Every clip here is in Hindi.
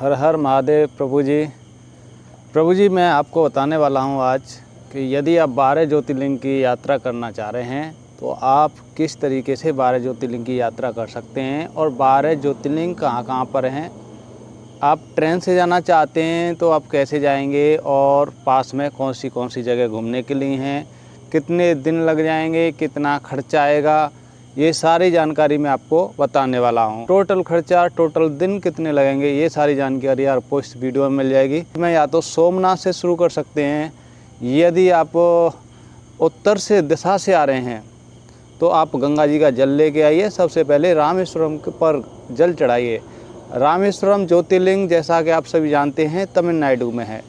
हर हर महादेव। प्रभु जी मैं आपको बताने वाला हूँ आज कि यदि आप 12 ज्योतिर्लिंग की यात्रा करना चाह रहे हैं तो आप किस तरीके से 12 ज्योतिर्लिंग की यात्रा कर सकते हैं और 12 ज्योतिर्लिंग कहाँ कहाँ पर हैं। आप ट्रेन से जाना चाहते हैं तो आप कैसे जाएंगे और पास में कौन सी जगह घूमने के लिए हैं, कितने दिन लग जाएंगे, कितना खर्चा आएगा, ये सारी जानकारी मैं आपको बताने वाला हूँ। टोटल खर्चा, टोटल दिन कितने लगेंगे, ये सारी जानकारी आपको इस वीडियो में मिल जाएगी। मैं या तो सोमनाथ से शुरू कर सकते हैं, यदि आप उत्तर से दिशा से आ रहे हैं तो आप गंगा जी का जल लेके आइए। सबसे पहले रामेश्वरम पर जल चढ़ाइए। रामेश्वरम ज्योतिर्लिंग जैसा कि आप सभी जानते हैं तमिलनाडु में है।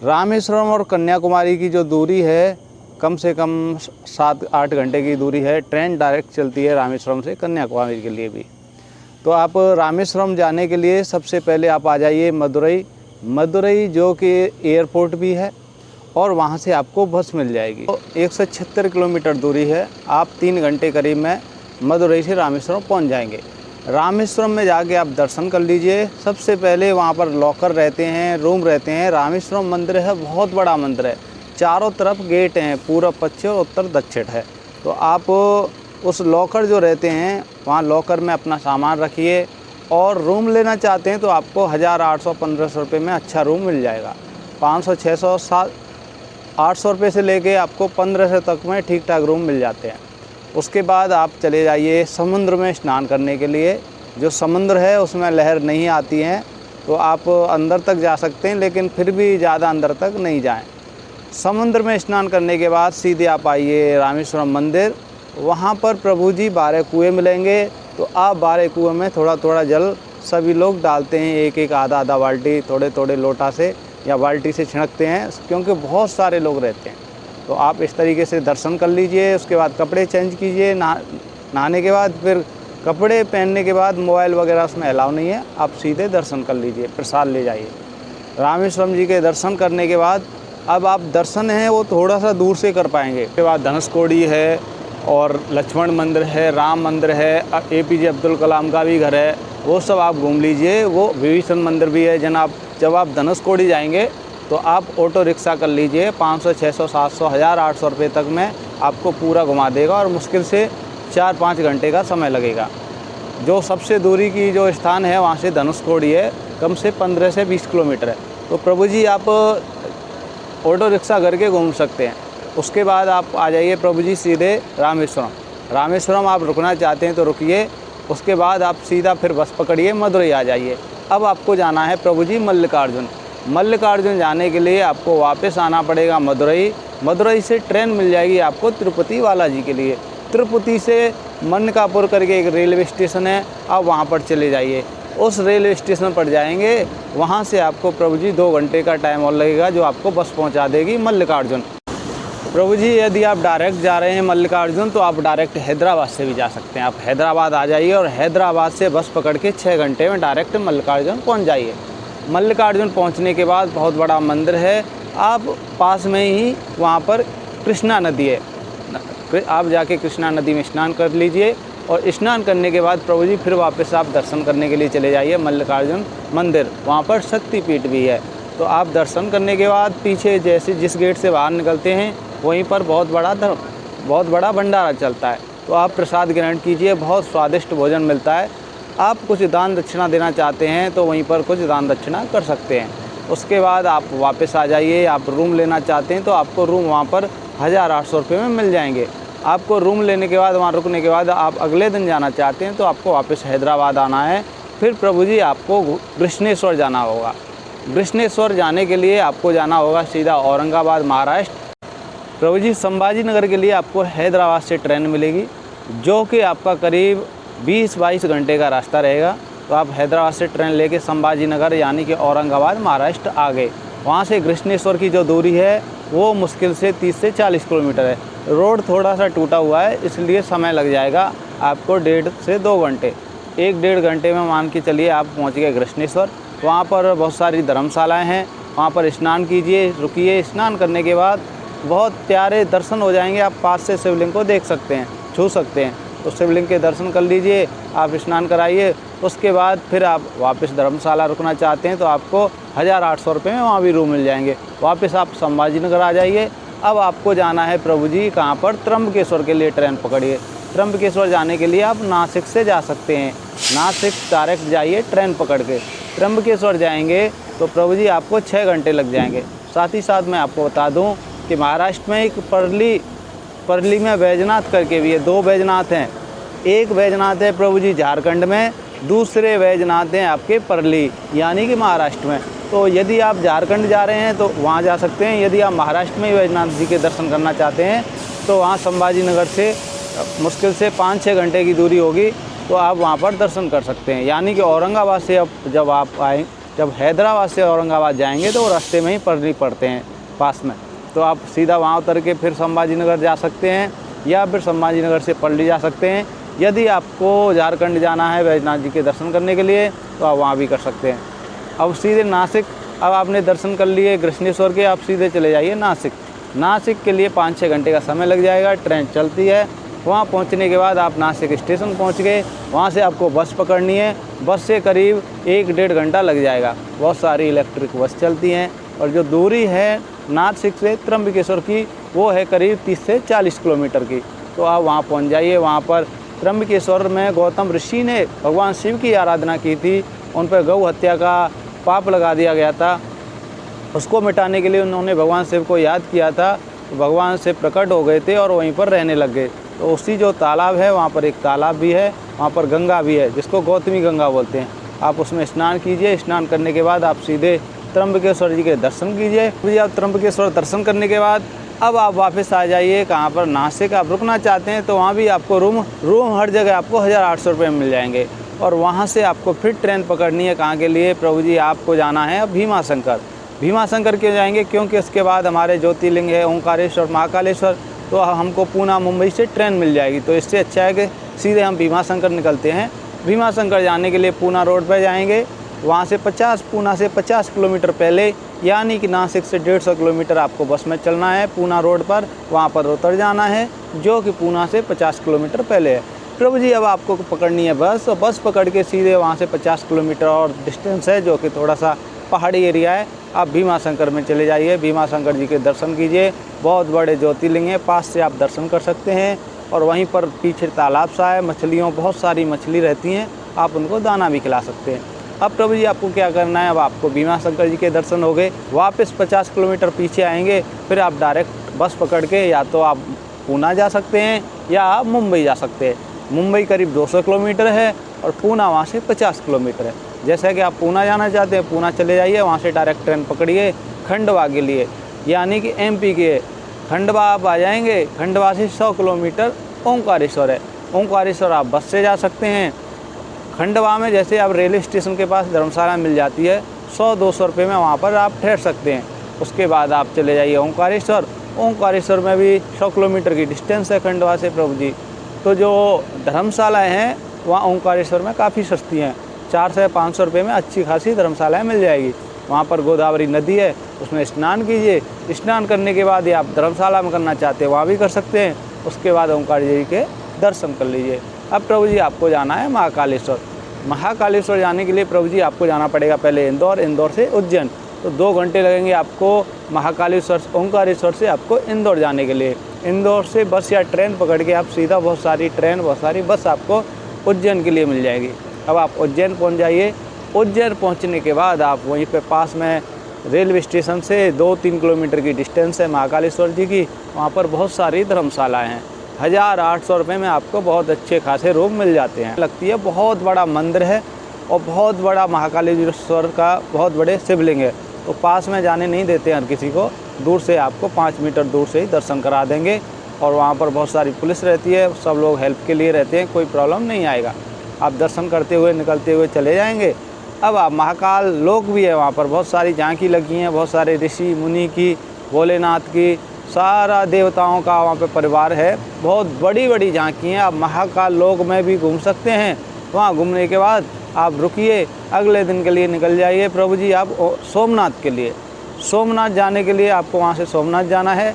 रामेश्वरम और कन्याकुमारी की जो दूरी है कम से कम 7-8 घंटे की दूरी है। ट्रेन डायरेक्ट चलती है रामेश्वरम से कन्याकुमारी के लिए भी। तो आप रामेश्वरम जाने के लिए सबसे पहले आप आ जाइए मदुरई जो कि एयरपोर्ट भी है और वहाँ से आपको बस मिल जाएगी। तो 176 किलोमीटर दूरी है। आप 3 घंटे करीब में मदुरई से रामेश्वरम पहुँच जाएंगे। रामेश्वरम में जाके आप दर्शन कर लीजिए। सबसे पहले वहाँ पर लॉकर रहते हैं, रूम रहते हैं। रामेश्वरम मंदिर है, बहुत बड़ा मंदिर है, चारों तरफ गेट हैं, पूर्व, पश्चिम, उत्तर, दक्षिण है। तो आप उस लॉकर जो रहते हैं वहाँ लॉकर में अपना सामान रखिए और रूम लेना चाहते हैं तो आपको 1800-1500 रुपये में अच्छा रूम मिल जाएगा। 500, 600, 800 रुपये से लेके आपको 1500 तक में ठीक ठाक रूम मिल जाते हैं। उसके बाद आप चले जाइए समुद्र में स्नान करने के लिए। जो समुद्र है उसमें लहर नहीं आती हैं तो आप अंदर तक जा सकते हैं, लेकिन फिर भी ज़्यादा अंदर तक नहीं जाएं। समुद्र में स्नान करने के बाद सीधे आप आइए रामेश्वरम मंदिर। वहाँ पर प्रभु जी 12 कुएँ मिलेंगे। तो आप 12 कुएँ में थोड़ा थोड़ा जल सभी लोग डालते हैं, एक आधा बाल्टी, थोड़े लोटा से या बाल्टी से छिड़कते हैं, क्योंकि बहुत सारे लोग रहते हैं। तो आप इस तरीके से दर्शन कर लीजिए। उसके बाद कपड़े चेंज कीजिए। नहाने के बाद फिर कपड़े पहनने के बाद मोबाइल वगैरह उसमें अलाउ नहीं है, आप सीधे दर्शन कर लीजिए, प्रसाद ले जाइए। रामेश्वरम जी के दर्शन करने के बाद अब आप दर्शन हैं वो थोड़ा सा दूर से कर पाएंगे। उसके बाद धनुषकोडी है और लक्ष्मण मंदिर है, राम मंदिर है, APJ अब्दुल कलाम का भी घर है, वो सब आप घूम लीजिए। वो विभीषण मंदिर भी है जब आप धनुषकोडी जाएंगे तो आप ऑटो रिक्शा कर लीजिए। 500, 600, 700, 1800 रुपये तक में आपको पूरा घुमा देगा और मुश्किल से 4-5 घंटे का समय लगेगा। जो सबसे दूरी की जो स्थान है वहाँ से धनुषकोडी है, कम से 15 से 20 किलोमीटर है। तो प्रभु जी आप ऑटो रिक्शा करके घूम सकते हैं। उसके बाद आप आ जाइए प्रभु जी सीधे रामेश्वरम आप रुकना चाहते हैं तो रुकिए। उसके बाद आप सीधा फिर बस पकड़िए, मदुरई आ जाइए। अब आपको जाना है प्रभु जी मल्लिकार्जुन जाने के लिए आपको वापस आना पड़ेगा मदुरई से ट्रेन मिल जाएगी आपको तिरुपति बालाजी के लिए। तिरुपति से मनकापुर करके एक रेलवे स्टेशन है, आप वहाँ पर चले जाइए। उस रेलवे स्टेशन पर जाएंगे, वहाँ से आपको प्रभु जी 2 घंटे का टाइम और लगेगा, जो आपको बस पहुँचा देगी मल्लिकार्जुन। प्रभु जी यदि आप डायरेक्ट जा रहे हैं मल्लिकार्जुन तो आप डायरेक्ट हैदराबाद से भी जा सकते हैं। आप हैदराबाद आ जाइए और हैदराबाद से बस पकड़ के 6 घंटे में डायरेक्ट मल्लिकार्जुन पहुँच जाइए। मल्लिकार्जुन पहुँचने के बाद बहुत बड़ा मंदिर है, आप पास में ही वहाँ पर कृष्णा नदी है, आप जाके कृष्णा नदी में स्नान कर लीजिए। और स्नान करने के बाद प्रभु जी फिर वापस आप दर्शन करने के लिए चले जाइए मल्लिकार्जुन मंदिर। वहाँ पर शक्तिपीठ भी है। तो आप दर्शन करने के बाद पीछे जैसे जिस गेट से बाहर निकलते हैं वहीं पर बहुत बड़ा भंडारा चलता है। तो आप प्रसाद ग्रहण कीजिए, बहुत स्वादिष्ट भोजन मिलता है। आप कुछ दान दक्षिणा देना चाहते हैं तो वहीं पर कुछ दान दक्षिणा कर सकते हैं। उसके बाद आप वापस आ जाइए। आप रूम लेना चाहते हैं तो आपको रूम वहाँ पर 1800 रुपये में मिल जाएंगे। आपको रूम लेने के बाद, वहाँ रुकने के बाद आप अगले दिन जाना चाहते हैं तो आपको वापस हैदराबाद आना है। फिर प्रभु जी आपको कृष्णेश्वर जाना होगा। कृष्णेश्वर जाने के लिए आपको जाना होगा सीधा औरंगाबाद महाराष्ट्र। प्रभु जी संभाजी नगर के लिए आपको हैदराबाद से ट्रेन मिलेगी, जो कि आपका करीब 20-22 घंटे का रास्ता रहेगा। तो आप हैदराबाद से ट्रेन लेके संभाजी नगर यानी कि औरंगाबाद महाराष्ट्र आ गए। वहाँ से कृष्णेश्वर की जो दूरी है वो मुश्किल से 30 से 40 किलोमीटर है। रोड थोड़ा सा टूटा हुआ है, इसलिए समय लग जाएगा आपको 1.5 से 2 घंटे। 1-1.5 घंटे में मान के चलिए आप पहुँच गए कृष्णेश्वर। वहाँ पर बहुत सारी धर्मशालाएँ हैं, वहाँ पर स्नान कीजिए, रुकिए। स्नान करने के बाद बहुत प्यारे दर्शन हो जाएंगे। आप पास से शिवलिंग को देख सकते हैं, छू सकते हैं। तो शिवलिंग के दर्शन कर लीजिए, आप स्नान कराइए। उसके बाद फिर आप वापस धर्मशाला रुकना चाहते हैं तो आपको 1800 रुपये में वहाँ भी रूम मिल जाएंगे। वापस आप संभाजी नगर आ जाइए। अब आपको जाना है प्रभु जी कहाँ पर, त्र्यंबकेश्वर के लिए ट्रेन पकड़िए। त्र्यंबकेश्वर जाने के लिए आप नासिक से जा सकते हैं। नासिक डायरेक्ट जाइए ट्रेन पकड़ के। त्र्यंबकेश्वर जाएंगे तो प्रभु जी आपको 6 घंटे लग जाएंगे। साथ ही साथ मैं आपको बता दूं कि महाराष्ट्र में एक परली में बैजनाथ करके भी है, 2 बैजनाथ हैं। एक बैजनाथ है प्रभु जी झारखंड में, दूसरे बैजनाथ हैं आपके परली यानी कि महाराष्ट्र में। तो यदि आप झारखंड जा रहे हैं तो वहाँ जा सकते हैं। यदि आप महाराष्ट्र में ही बैजनाथ जी के दर्शन करना चाहते हैं तो वहाँ संभाजी नगर से मुश्किल से 5-6 घंटे की दूरी होगी, तो आप वहाँ पर दर्शन कर सकते हैं। यानी कि औरंगाबाद से अब जब हैदराबाद से औरंगाबाद जाएंगे तो रास्ते में ही परली पड़ते हैं पास में, तो आप सीधा वहाँ उतर के फिर संभाजी नगर जा सकते हैं या फिर संभाजी नगर से परली जा सकते हैं। यदि आपको झारखंड जाना है बैजनाथ जी के दर्शन करने के लिए तो आप वहाँ भी कर सकते हैं। अब सीधे नासिक, अब आपने दर्शन कर लिए कृष्णेश्वर के, आप सीधे चले जाइए नासिक। नासिक के लिए 5-6 घंटे का समय लग जाएगा, ट्रेन चलती है। वहाँ पहुँचने के बाद आप नासिक स्टेशन पहुँच गए, वहाँ से आपको बस पकड़नी है। बस से करीब 1-1.5 घंटा लग जाएगा। बहुत सारी इलेक्ट्रिक बस चलती हैं और जो दूरी है नासिक से त्र्यंबकेश्वर की वो है करीब 30 से 40 किलोमीटर की। तो आप वहाँ पहुँच जाइए। वहाँ पर त्र्यंबकेश्वर में गौतम ऋषि ने भगवान शिव की आराधना की थी, उन पर गौ हत्या का पाप लगा दिया गया था। उसको मिटाने के लिए उन्होंने भगवान शिव को याद किया था, तो भगवान शिव प्रकट हो गए थे और वहीं पर रहने लग गए। तो उसी जो तालाब है वहाँ पर एक तालाब भी है, वहाँ पर गंगा भी है जिसको गौतमी गंगा बोलते हैं। आप उसमें स्नान कीजिए। स्नान करने के बाद आप सीधे त्र्यंबकेश्वर जी के दर्शन कीजिए। फिर आप त्र्यंबकेश्वर दर्शन करने के बाद अब आप वापस आ जाइए कहाँ पर, नासिक। आप रुकना चाहते हैं तो वहाँ भी आपको रूम हर जगह आपको 1800 रुपये में मिल जाएंगे। और वहाँ से आपको फिर ट्रेन पकड़नी है कहाँ के लिए प्रभु जी, आपको जाना है भीमा शंकर। भीमा शंकर क्यों जाएंगे, क्योंकि उसके बाद हमारे ज्योतिर्लिंग है ओंकारेश्वर, महाकालेश्वर, तो हमको पूना मुंबई से ट्रेन मिल जाएगी। तो इससे अच्छा है कि सीधे हम भीमा शंकर निकलते हैं। भीमा शंकर जाने के लिए पूना रोड पर जाएंगे। वहाँ से पूना से 50 किलोमीटर पहले यानी कि नासिक से 150 किलोमीटर आपको बस में चलना है पूना रोड पर, वहाँ पर उतर जाना है जो कि पूना से 50 किलोमीटर पहले है। प्रभु जी अब आपको पकड़नी है बस, और बस पकड़ के सीधे वहाँ से 50 किलोमीटर और डिस्टेंस है जो कि थोड़ा सा पहाड़ी एरिया है। आप भीमा शंकर में चले जाइए, भीमा शंकर जी के दर्शन कीजिए। बहुत बड़े ज्योतिर्लिंग है, पास से आप दर्शन कर सकते हैं। और वहीं पर पीछे तालाब सा है, बहुत सारी मछली रहती हैं, आप उनको दाना भी खिला सकते हैं। अब प्रभु जी आपको क्या करना है, अब आपको भीमा शंकर जी के दर्शन हो गए। वापस 50 किलोमीटर पीछे आएंगे, फिर आप डायरेक्ट बस पकड़ के या तो आप पूना जा सकते हैं या आप मुंबई जा सकते हैं। मुंबई करीब 200 किलोमीटर है और पूना वहाँ से 50 किलोमीटर है। जैसे कि आप पूना जाना चाहते हैं, पूना चले जाइए, वहाँ से डायरेक्ट ट्रेन पकड़िए खंडवा के लिए, यानी कि MP के खंडवा आप आ जाएंगे। खंडवा से 100 किलोमीटर ओंकारेश्वर है, ओंकारेश्वर आप बस से जा सकते हैं। खंडवा में जैसे आप रेलवे स्टेशन के पास धर्मशाला मिल जाती है, 100-200 रुपये में वहाँ पर आप ठहर सकते हैं। उसके बाद आप चले जाइए ओंकारेश्वर। ओंकारेश्वर में भी 100 किलोमीटर की डिस्टेंस है खंडवा से प्रभु जी। तो जो धर्मशालाएँ हैं वहाँ ओंकारेश्वर में काफ़ी सस्ती हैं, 400 से 500 रुपये में अच्छी खासी धर्मशालाएँ मिल जाएगी। वहाँ पर गोदावरी नदी है, उसमें स्नान कीजिए। स्नान करने के बाद ये आप धर्मशाला में करना चाहते हैं वहाँ भी कर सकते हैं। उसके बाद ओंकार जी के दर्शन कर लीजिए। अब प्रभु जी आपको जाना है महाकालेश्वर। महाकालेश्वर जाने के लिए प्रभु जी आपको जाना पड़ेगा पहले इंदौर से उज्जैन। तो 2 घंटे लगेंगे आपको महाकालेश्वर ओंकारेश्वर से आपको इंदौर जाने के लिए। इंदौर से बस या ट्रेन पकड़ के आप सीधा बहुत सारी बस आपको उज्जैन के लिए मिल जाएगी। अब आप उज्जैन पहुंच जाइए। उज्जैन पहुंचने के बाद आप वहीं पे पास में रेलवे स्टेशन से 2-3 किलोमीटर की डिस्टेंस है महाकालेश्वर जी की। वहाँ पर बहुत सारी धर्मशालाएँ हैं। 1800 रुपये में आपको बहुत अच्छे खासे रूम मिल जाते हैं। लगती है बहुत बड़ा मंदिर है और बहुत बड़ा महाकालेश्वर का बहुत बड़े शिवलिंग है। तो पास में जाने नहीं देते हर किसी को, दूर से आपको 5 मीटर दूर से ही दर्शन करा देंगे। और वहाँ पर बहुत सारी पुलिस रहती है, सब लोग हेल्प के लिए रहते हैं, कोई प्रॉब्लम नहीं आएगा। आप दर्शन करते हुए निकलते हुए चले जाएंगे। अब आप महाकाल लोक भी है, वहाँ पर बहुत सारी झांकी लगी हैं, बहुत सारे ऋषि मुनि की, भोलेनाथ की, सारा देवताओं का वहाँ पे परिवार है। बहुत बड़ी बड़ी झांकी हैं। आप महाकाल लोक में भी घूम सकते हैं। वहाँ घूमने के बाद आप रुकिए, अगले दिन के लिए निकल जाइए प्रभु जी आप सोमनाथ के लिए। सोमनाथ जाने के लिए आपको वहाँ से सोमनाथ जाना है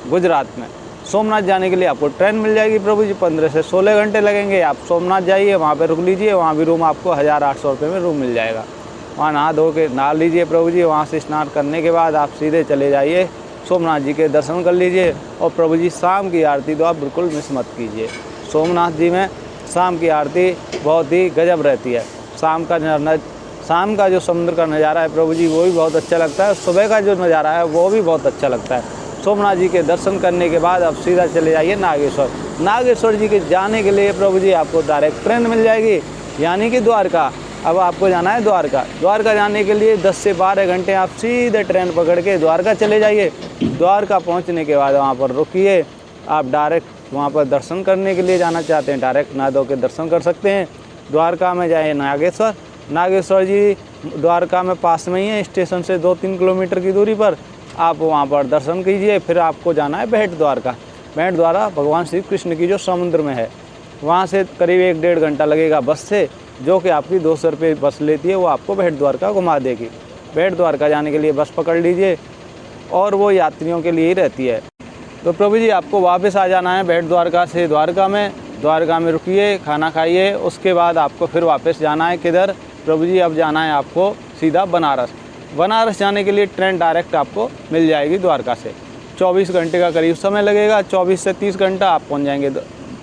गुजरात में। सोमनाथ जाने के लिए आपको ट्रेन मिल जाएगी प्रभु जी, 15 से 16 घंटे लगेंगे। आप सोमनाथ जाइए, वहाँ पे रुक लीजिए, वहाँ भी रूम आपको 1800 रुपये में रूम मिल जाएगा। वहाँ नहा धो के नहा लीजिए प्रभु जी। वहाँ से स्नान करने के बाद आप सीधे चले जाइए, सोमनाथ जी के दर्शन कर लीजिए। और प्रभु जी शाम की आरती तो आप बिल्कुल मिस मत कीजिए। सोमनाथ जी में शाम की आरती बहुत ही गजब रहती है। शाम का जो समुद्र का नज़ारा है प्रभु जी, वो भी बहुत अच्छा लगता है। सुबह का जो नज़ारा है वो भी बहुत अच्छा लगता है। सोमनाथ जी के दर्शन करने के बाद आप सीधा चले जाइए नागेश्वर। नागेश्वर जी के जाने के लिए प्रभु जी आपको डायरेक्ट ट्रेन मिल जाएगी, यानी कि द्वारका। अब आपको जाना है द्वारका। द्वारका जाने के लिए 10 से 12 घंटे आप सीधे ट्रेन पकड़ के द्वारका चले जाइए। द्वारका पहुंचने के बाद वहां पर रुकिए। आप डायरेक्ट वहां पर दर्शन करने के लिए जाना चाहते हैं, डायरेक्ट नहा धो के दर्शन कर सकते हैं। द्वारका में जाइए नागेश्वर। नागेश्वर जी द्वारका में पास में ही है, स्टेशन से 2-3 किलोमीटर की दूरी पर। आप वहाँ पर दर्शन कीजिए। फिर आपको जाना है भेंट द्वारका। भेंट द्वारा भगवान श्री कृष्ण की जो समुद्र में है, वहाँ से करीब 1-1.5 घंटा लगेगा बस से, जो कि आपकी 200 रुपये बस लेती है। वो आपको भेंट द्वारका घुमा देगी। भेंट द्वारका जाने के लिए बस पकड़ लीजिए, और वो यात्रियों के लिए ही रहती है। तो प्रभु जी आपको वापस आ जाना है भेंट द्वारका से द्वारका में रुकिए, खाना खाइए। उसके बाद आपको फिर वापस जाना है किधर प्रभु जी? अब जाना है आपको सीधा बनारस। बनारस जाने के लिए ट्रेन डायरेक्ट आपको मिल जाएगी द्वारका से। 24 घंटे का करीब समय लगेगा, 24 से 30 घंटा आप पहुंच जाएंगे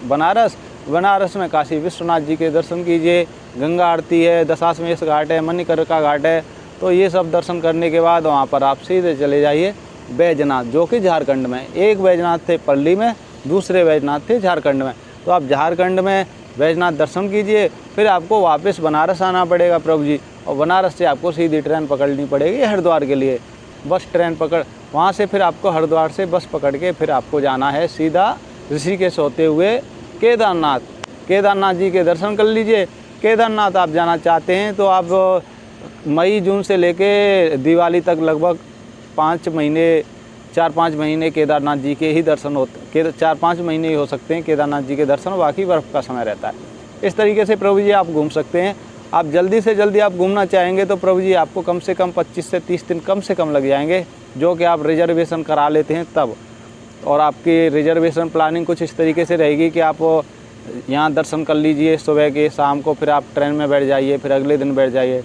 बनारस। बनारस में काशी विश्वनाथ जी के दर्शन कीजिए, गंगा आरती है, दशाश्वमेध घाट है, मणिकर्णिका घाट है। तो ये सब दर्शन करने के बाद वहाँ पर आप सीधे चले जाइए बैजनाथ, जो कि झारखंड में। एक बैजनाथ थे पल्ली में, दूसरे बैजनाथ थे झारखंड में। तो आप झारखंड में बैजनाथ दर्शन कीजिए। फिर आपको वापस बनारस आना पड़ेगा प्रभु जी, और बनारस से आपको सीधी ट्रेन पकड़नी पड़ेगी हरिद्वार के लिए। बस ट्रेन पकड़, वहाँ से फिर आपको हरिद्वार से बस पकड़ के फिर आपको जाना है सीधा ऋषिकेश होते हुए केदारनाथ। केदारनाथ जी के दर्शन कर लीजिए। केदारनाथ आप जाना चाहते हैं तो आप मई जून से लेके दिवाली तक लगभग 4-5 महीने केदारनाथ जी के ही दर्शन होते, 4-5 महीने ही हो सकते हैं केदारनाथ जी के दर्शन, बाकी बर्फ़ का समय रहता है। इस तरीके से प्रभु जी आप घूम सकते हैं। आप जल्दी से जल्दी आप घूमना चाहेंगे तो प्रभु जी आपको कम से कम 25 से 30 दिन कम से कम लग जाएंगे, जो कि आप रिजर्वेशन करा लेते हैं तब। और आपकी रिजर्वेशन प्लानिंग कुछ इस तरीके से रहेगी कि आप यहाँ दर्शन कर लीजिए सुबह के, शाम को फिर आप ट्रेन में बैठ जाइए, फिर अगले दिन बैठ जाइए।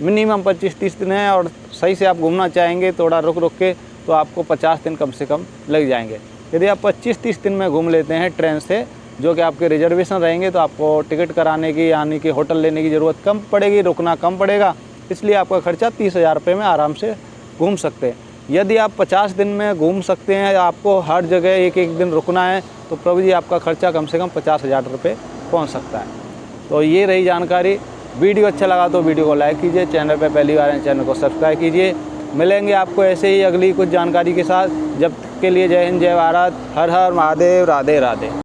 मिनिमम 25-30 दिन है, और सही से आप घूमना चाहेंगे थोड़ा रुक के तो आपको 50 दिन कम से कम लग जाएंगे। यदि आप 25-30 दिन में घूम लेते हैं ट्रेन से, जो कि आपके रिजर्वेशन रहेंगे, तो आपको टिकट कराने की यानी कि होटल लेने की ज़रूरत कम पड़ेगी, रुकना कम पड़ेगा। इसलिए आपका खर्चा 30,000 रुपये में आराम से घूम सकते हैं। यदि आप 50 दिन में घूम सकते हैं, आपको हर जगह एक दिन रुकना है, तो प्रभु जी आपका खर्चा कम से कम 50,000 रुपये पहुँच सकता है। तो ये रही जानकारी। वीडियो अच्छा लगा तो वीडियो को लाइक कीजिए, चैनल पर पहली बार है चैनल को सब्सक्राइब कीजिए। मिलेंगे आपको ऐसे ही अगली कुछ जानकारी के साथ। जब के लिए जय हिंद, जय भारत, हर हर महादेव, राधे राधे।